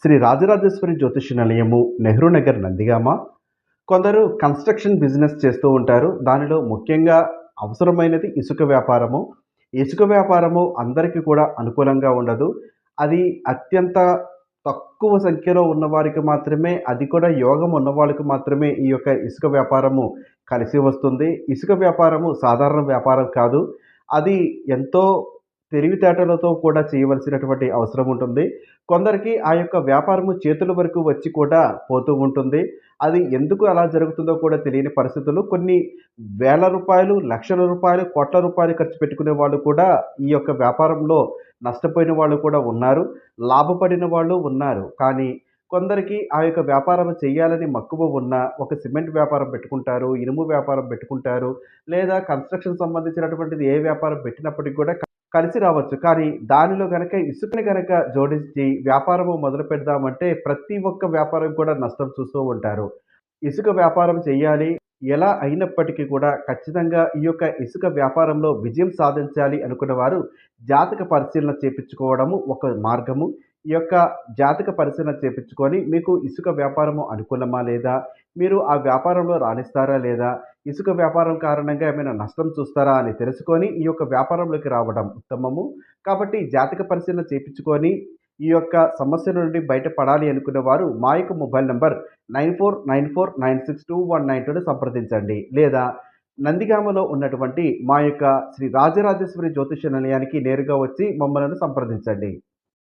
శ్రీ రాజరాజేశ్వరి జ్యోతిష నిలయము, నెహ్రూ నగర్, నందిగామ. కొందరు construction business చేస్తూ ఉంటారు. దానిలో ముఖ్యంగా అవసరమైనది ఇసుక వ్యాపారము. ఇసుక వ్యాపారము అందరికీ కూడా అనుకూలంగా ఉండదు. అది అత్యంత తక్కువ సంఖ్యలో ఉన్నవారికి మాత్రమే, అది కూడా యోగం ఉన్నవాళ్ళకి మాత్రమే ఈ యొక్క ఇసుక వ్యాపారము కలిసి వస్తుంది. ఇసుక వ్యాపారము సాధారణ వ్యాపారం కాదు. అది ఎంతో తెలివితేటలతో కూడా చేయవలసినటువంటి అవసరం ఉంటుంది. కొందరికి ఆ యొక్క వ్యాపారము చేతుల వరకు వచ్చి కూడా పోతూ ఉంటుంది. అది ఎందుకు అలా జరుగుతుందో కూడా తెలియని పరిస్థితులు. కొన్ని వేల రూపాయలు, లక్షల రూపాయలు, కోట్ల రూపాయలు ఖర్చు పెట్టుకునే వాళ్ళు కూడా ఈ యొక్క వ్యాపారంలో నష్టపోయిన వాళ్ళు కూడా ఉన్నారు. లాభపడిన వాళ్ళు ఉన్నారు. కానీ కొందరికి ఆ యొక్క వ్యాపారం చేయాలని మక్కువ ఉన్న ఒక సిమెంట్ వ్యాపారం పెట్టుకుంటారు, ఇనుము వ్యాపారం పెట్టుకుంటారు, లేదా కన్‌స్ట్రక్షన్ సంబంధించినటువంటిది ఏ వ్యాపారం పెట్టినప్పటికి కూడా కలిసి రావచ్చు. కానీ దానిలో గనక ఇసుకని గనక జోడించి వ్యాపారము మొదలు పెడదామంటే ప్రతి ఒక్క వ్యాపారం కూడా నష్టం చూస్తూ ఉంటారు. ఇసుక వ్యాపారం చేయాలి. ఎలా అయినప్పటికీ కూడా ఖచ్చితంగా ఈ యొక్క ఇసుక వ్యాపారంలో విజయం సాధించాలి అనుకున్న వారు జాతక పరిశీలన చేపించుకోవడము ఒక మార్గము. ఈ యొక్క జాతక పరిశీలన చేపించుకొని మీకు ఇసుక వ్యాపారము అనుకూలమా లేదా? మీరు ఆ వ్యాపారంలో రాణిస్తారా లేదా? ఇసుక వ్యాపారం కారణంగా ఏమైనా నష్టం చూస్తారా అని తెలుసుకొని ఈ యొక్క వ్యాపారంలోకి రావడం ఉత్తమము. కాబట్టి జాతక పరిశీలన చేపించుకొని ఈ యొక్క సమస్య నుండి బయటపడాలి అనుకున్న వారు మా యొక్క మొబైల్ నంబర్ 9494962192ని సంప్రదించండి. లేదా నందిగామలో ఉన్నటువంటి మా యొక్క శ్రీ రాజరాజేశ్వరి జ్యోతిష నిలయానికి నేరుగా వచ్చి మమ్మలను సంప్రదించండి.